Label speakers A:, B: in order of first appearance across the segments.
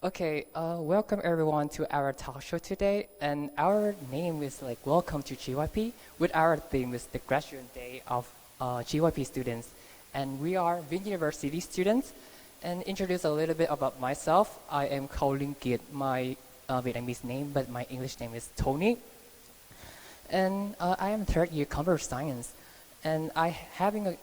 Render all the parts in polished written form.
A: Okay, welcome everyone to our talk show today. And our name is like Welcome to GYP, with our theme is the Graduate Day of GYP students. And we are VinUniversity students. And introduce a little bit about myself. I am calling Kiet, my Vietnamese name, but my English name is Tony. And I am third year computer science. And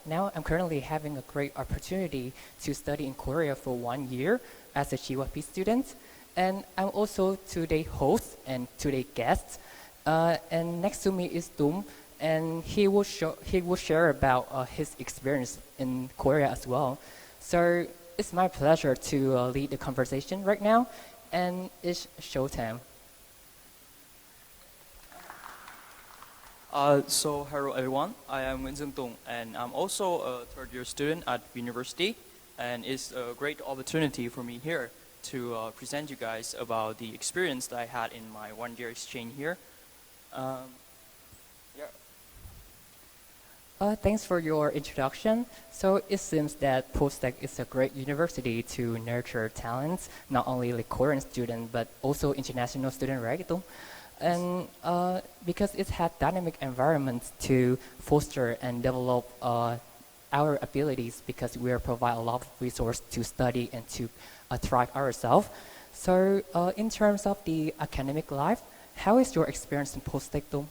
A: now I'm currently having a great opportunity to study in Korea for 1 year as a GYP student. And I'm also today host and today guest. And next to me is Tung, and he will share about his experience in Korea as well. So it's my pleasure to lead the conversation right now, and it's showtime.
B: Hello everyone, I am Tung, and I'm also a third year student at university, and it's a great opportunity for me here to present you guys about the experience that I had in my 1 year exchange here. Um, yeah.
A: Thanks for your introduction. So it seems that POSTECH is a great university to nurture talents, not only like Korean students, but also international students, right, Tung? And because it had dynamic environments to foster and develop our abilities, because we are provide a lot of resource to study and to thrive ourselves. So in terms of the academic life, how is your experience in post-tectum?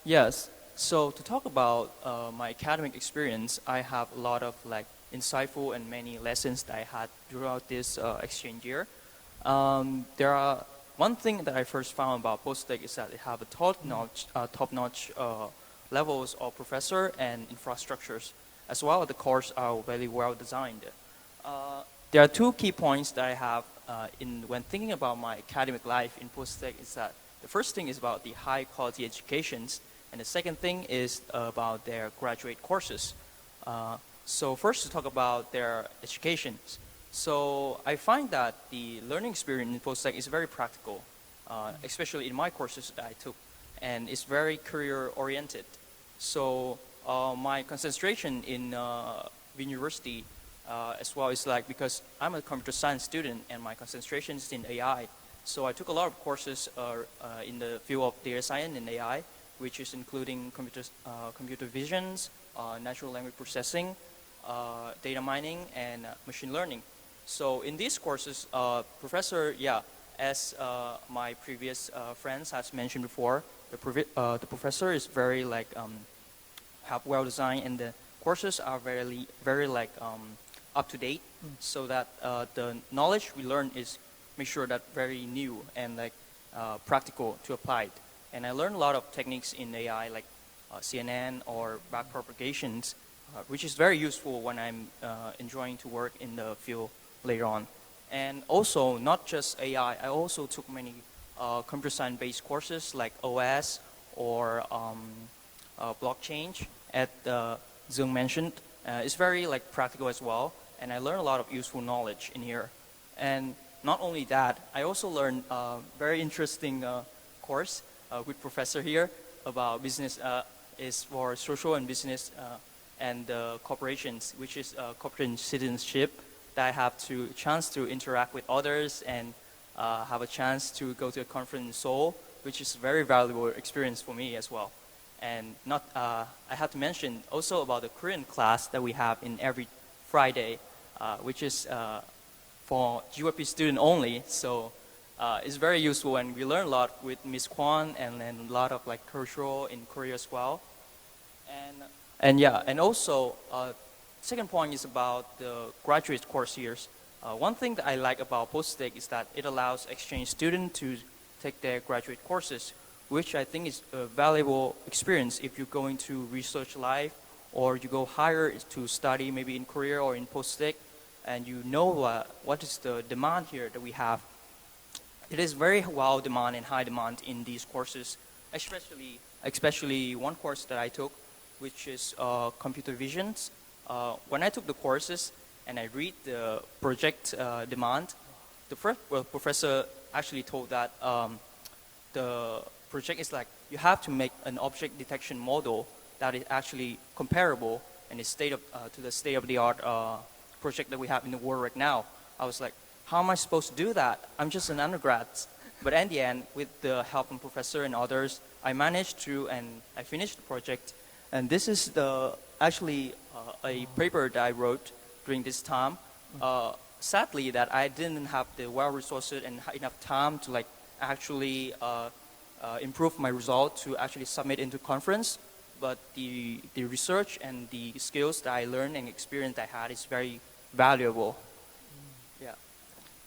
B: Yes, so to talk about my academic experience, I have a lot of like insightful and many lessons that I had throughout this exchange year. There are one thing that I first found about POSTECH is that they have a top-notch levels of professor and infrastructures, as well as the course are very well designed. There are two key points that I have when thinking about my academic life in POSTECH is that the first thing is about the high quality educations, and the second thing is about their graduate courses. So first to talk about their educations. So I find that the learning experience in POSTECH is very practical, especially in my courses that I took, and it's very career oriented. So my concentration in VinUniversity as well is like, because I'm a computer science student and my concentration is in AI. So I took a lot of courses in the field of data science and AI, which is including computer visions, natural language processing, data mining, and machine learning. So in these courses, professor, as my previous friends has mentioned before, the professor is very like have well designed, and the courses are very like up to date, so that the knowledge we learn is make sure that very new and like practical to apply it. And I learned a lot of techniques in AI like CNN or backpropagations, which is very useful when I'm enjoying to work in the field later on. And also, not just AI, I also took many computer science based courses like OS or blockchain at Tung mentioned. It's very like practical as well, and I learned a lot of useful knowledge in here. And not only that, I also learned a very interesting course with professor here about business is for social and business and corporations, which is corporate citizenship, that I have to chance to interact with others and have a chance to go to a conference in Seoul, which is a very valuable experience for me as well. And I have to mention also about the Korean class that we have in every Friday, which is for GYP student only. So it's very useful, and we learn a lot with Miss Kwan, and then a lot of like cultural in Korea as well. And also second point is about the graduate course years. One thing that I like about POSTECH is that it allows exchange students to take their graduate courses, which I think is a valuable experience if you're going to research life, or you go higher to study maybe in Korea or in POSTECH, and you know what is the demand here that we have. It is very well demand and high demand in these courses, especially one course that I took, which is computer visions. When I took the courses and I read the project demand, the first professor actually told that the project is like you have to make an object detection model that is actually comparable and is to the state of the art project that we have in the world right now. I was like, how am I supposed to do that? I'm just an undergrad. But in the end, with the help of professor and others, I managed to, and I finished the project. And this is actually a paper that I wrote during this time. Sadly, that I didn't have the well-resourced and enough time to like actually improve my result to actually submit into conference. But the research and the skills that I learned and experience I had is very valuable. Yeah.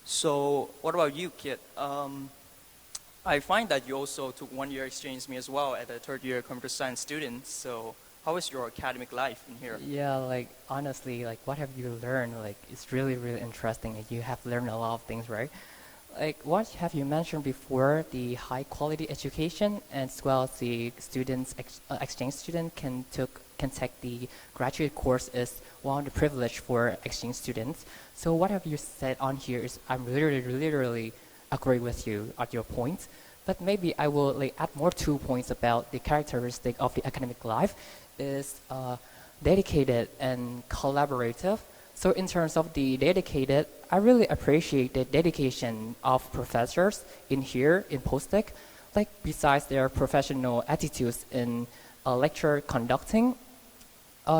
B: So what about you, Kiet? I find that you also took 1 year exchange with me as well as a third year computer science student. So how is your academic life in here?
A: Yeah, like honestly, like what have you learned? Like it's really, really interesting. Like, you have learned a lot of things, right? Like what have you mentioned before, the high quality education as well as the students, exchange student can take the graduate course is one of the privilege for exchange students. So what have you said on here is I'm literally agree with you at your point, but maybe I will like add more 2 points about the characteristic of the academic life is dedicated and collaborative. So in terms of the dedicated, I really appreciate the dedication of professors in here in POSTECH. Like besides their professional attitudes in lecture conducting,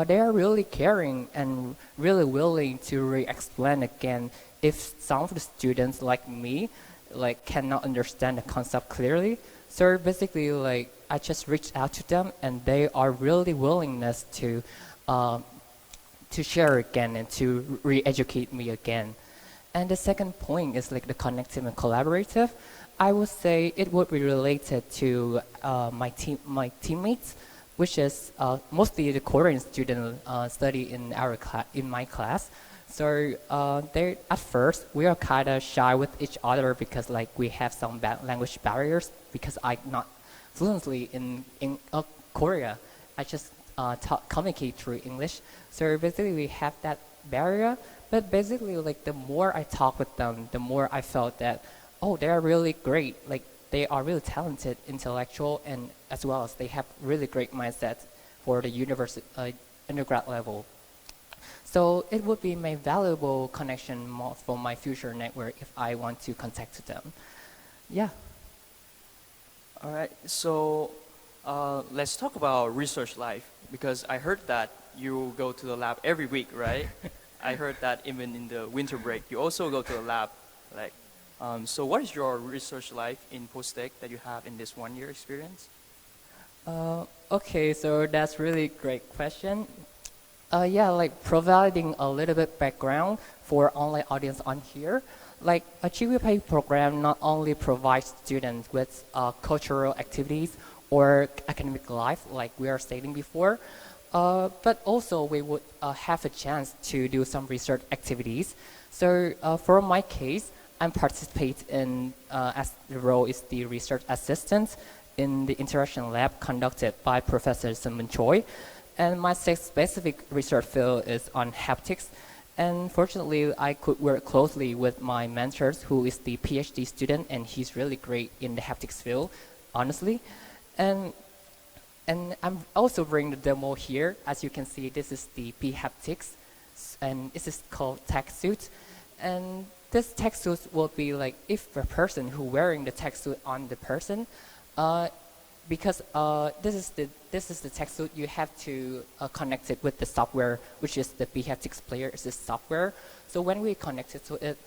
A: they are really caring and really willing to re-explain again if some of the students like me like cannot understand the concept clearly. So basically like I just reached out to them and they are really willingness to share again and to re-educate me again. And the second point is like the connective and collaborative. I would say it would be related to my teammates, which is mostly the Korean student study in my class. So they at first we are kind of shy with each other because like we have some language barriers because I'm not fluently in Korea. I just communicate through English. So basically we have that barrier. But basically like the more I talk with them, the more I felt that oh, they are really great. Like they are really talented, intellectual, and as well as they have really great mindset for the university undergrad level. So it would be my valuable connection for my future network if I want to contact them. Yeah.
B: All right. So let's talk about research life because I heard that you go to the lab every week, right? I heard that even in the winter break, you also go to the lab. Like, so what is your research life in POSTECH that you have in this 1 year experience?
A: Okay, so that's really great question. Yeah, like providing a little bit background for online audience on here. Like a GWP program not only provides students with cultural activities or academic life, like we are stating before, but also we would have a chance to do some research activities. So for my case, I'm participate in as the role is the research assistant in the interaction lab conducted by Professor Sun Choi. And my specific research field is on haptics. And fortunately, I could work closely with my mentors, who is the PhD student, and he's really great in the haptics field, honestly. And I'm also bringing the demo here. As you can see, this is the P-haptics, and this is called tech suit. And this tech suit will be like if a person who wearing the tech suit on the person, because this is the tech suit, you have to connect it with the software, which is the P-haptics player is the software. So when we connect it to it,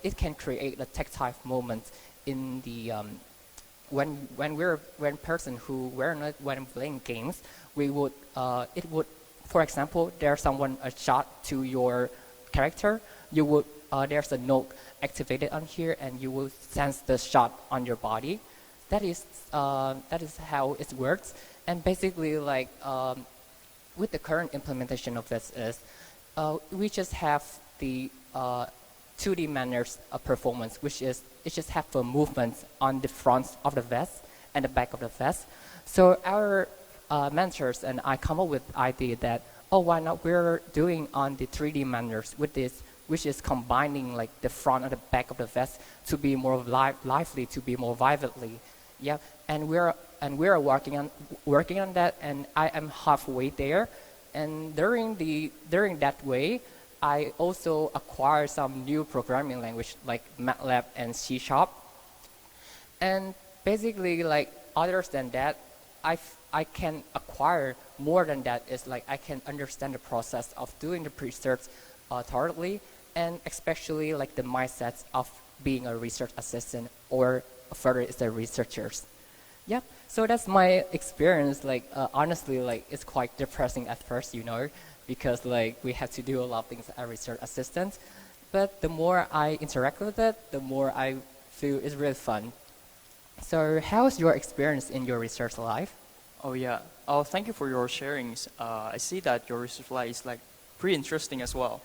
A: it can create a tactile moment in the when person who wearing it when playing games, we would it would, for example, there's someone a shot to your character, you would there's a note activated on here, and you will sense the shot on your body. That is how it works. And basically, like with the current implementation of this is, we just have the 2D manners of performance, which is it just have a movement on the front of the vest and the back of the vest. So our mentors and I come up with the idea that why not we're doing on the 3D manners with this, which is combining like the front and the back of the vest to be more lively, to be more vividly. Yeah, and we're working on that, and I am halfway there. And during that way, I also acquired some new programming language like MATLAB and C#. And basically, like other than that, I can acquire more than that. Is like I can understand the process of doing the research thoroughly, and especially like the mindsets of being a research assistant or further is the researchers. Yep. So that's my experience. Like honestly, like it's quite depressing at first, you know, because like we have to do a lot of things as research assistants. But the more I interact with it, the more I feel it's really fun. So how's your experience in your research life?
B: Oh yeah. Oh, thank you for your sharings. I see that your research life is like pretty interesting as well.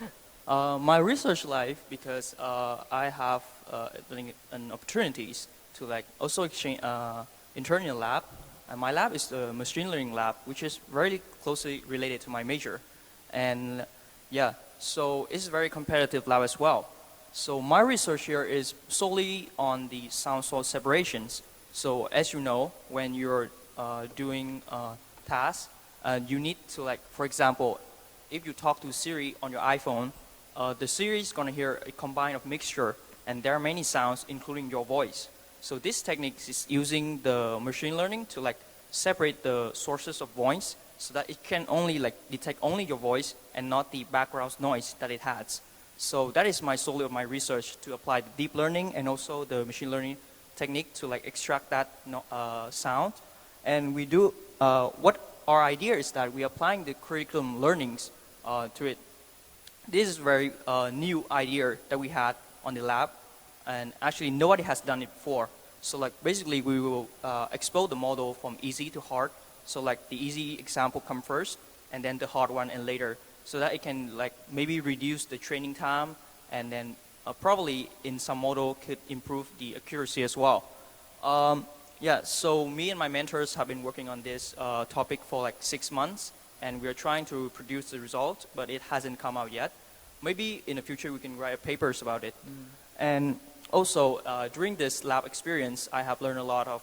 B: My research life, because I have an opportunities to like also exchange internal lab, and my lab is the machine learning lab, which is very closely related to my major, and yeah, so it's a very competitive lab as well. So my research here is solely on the sound source separations. So as you know, when you're doing tasks, you need to like, for example, if you talk to Siri on your iPhone, the Siri is going to hear a combine of mixture, and there are many sounds, including your voice. So this technique is using the machine learning to like separate the sources of voice, so that it can only like detect only your voice and not the background noise that it has. So that is my solely of my research, to apply the deep learning and also the machine learning technique to like extract that sound. And we do what our idea is that we are applying the curriculum learnings to it. This is very new idea that we had on the lab, and actually nobody has done it before. So like basically we will explode the model from easy to hard. So like the easy example come first, and then the hard one and later, so that it can like maybe reduce the training time, and then probably in some model could improve the accuracy as well. Yeah, so me and my mentors have been working on this topic for like 6 months, and we are trying to produce the result, but it hasn't come out yet. Maybe in the future we can write papers about it. And also during this lab experience, I have learned a lot of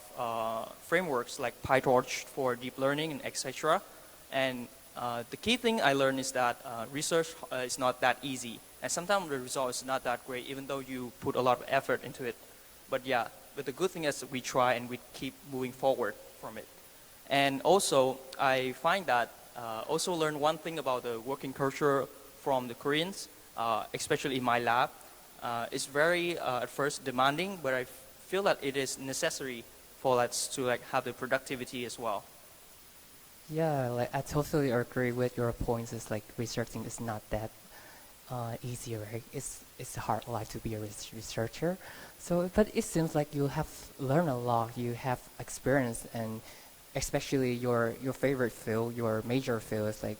B: frameworks like PyTorch for deep learning and etc. And the key thing I learned is that research is not that easy, and sometimes the result is not that great, even though you put a lot of effort into it. But yeah, but the good thing is that we try and we keep moving forward from it. And also, I find that also learn one thing about the working culture from the Koreans, especially in my lab. It's very at first demanding, but I feel that it is necessary for us to like have the productivity as well.
A: Yeah, like I totally agree with your points. It's like researching is not that easy, right? It's a hard life to be a researcher. So, but it seems like you have learned a lot. You have experience, and especially your favorite field, your major field is like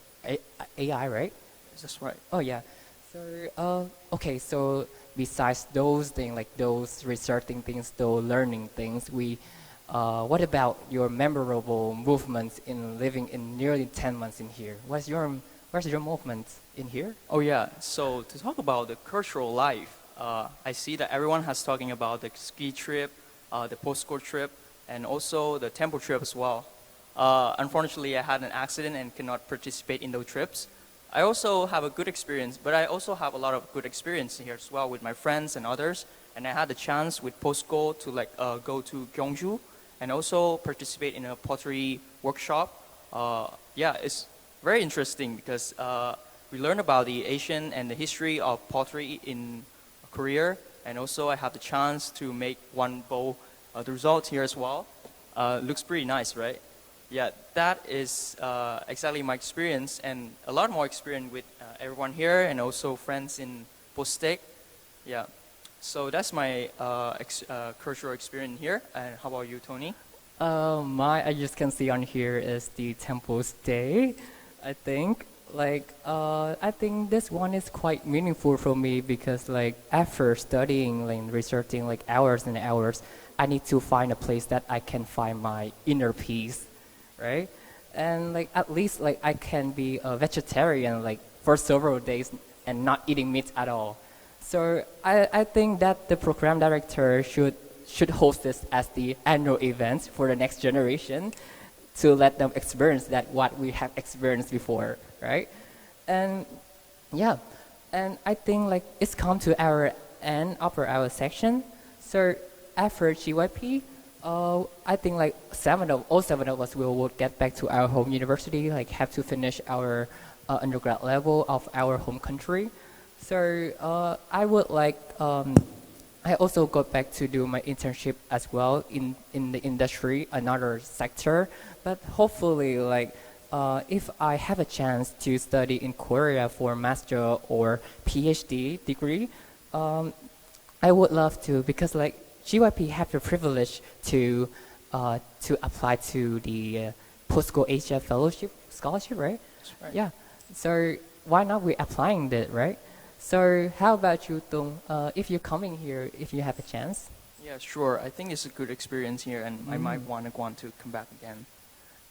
A: AI, right?
B: That's right.
A: Oh yeah. So okay. So besides those things, like those researching things, those learning things, what about your memorable movements in living in nearly 10 months in here? Where's your movement in here?
B: Oh yeah, so to talk about the cultural life, I see that everyone has talking about the ski trip, the POSCO trip, and also the temple trip as well. Unfortunately, I had an accident and cannot participate in those trips. I also have a good experience, but I also have a lot of good experience here as well with my friends and others. And I had the chance with POSCO to like go to Gyeongju and also participate in a pottery workshop. Yeah, it's very interesting because we learn about the Asian and the history of pottery in Korea, and also I have the chance to make one bowl. The result here as well looks pretty nice, right? Yeah, that is exactly my experience, and a lot more experience with everyone here and also friends in POSTECH. Yeah, so that's my cultural experience here. And how about you, Tony?
A: I just can see on here is the Temple's Day, I think. Like, I think this one is quite meaningful for me because, like, after studying, like, researching, like, hours and hours, I need to find a place that I can find my inner peace, right? And, like, at least, like, I can be a vegetarian, like, for several days and not eating meat at all. So I think that the program director should host this as the annual event for the next generation to let them experience that what we have experienced before, right? And yeah, And I think like it's come to our end of our section. So after GYP, I think like all seven of us will get back to our home university, like have to finish our undergrad level of our home country. So I would like, I also got back to do my internship as well in the industry, another sector. But hopefully, like, if I have a chance to study in Korea for master or PhD degree, I would love to, because like GYP have the privilege to apply to the POSCO Asia Fellowship Scholarship, right?
B: That's right.
A: Yeah. So why not we applying that, right? So how about you, Tung? If you're coming here, if you have a chance.
B: Yeah, sure. I think it's a good experience here, and I might want to come back again.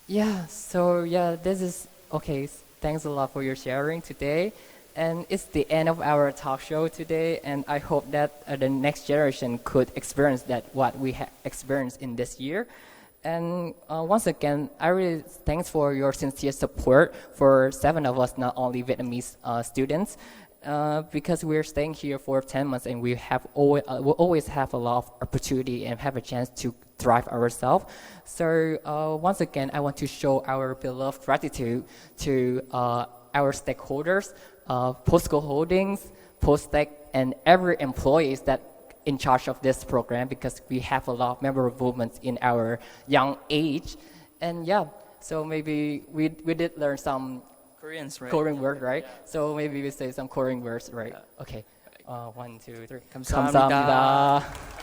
A: Yeah. So yeah, this is okay. Thanks a lot for your sharing today. And it's the end of our talk show today, and I hope that the next generation could experience that what we have experienced in this year. And once again, I really thanks for your sincere support for seven of us, not only Vietnamese students, because we're staying here for 10 months, and we have we'll always have a lot of opportunity and have a chance to thrive ourselves. So once again, I want to show our beloved gratitude to our stakeholders, POSCO Holdings, POSTECH, and every employees that in charge of this program, because we have a lot of memorable moments in our young age. And yeah, so maybe we did learn some
B: Koreans, right?
A: Korean words, right?
B: Yeah.
A: So maybe we say some Korean words, right?
B: Yeah.
A: Okay. 1, 2, 3.
B: 감사합니다.
A: 감사합니다.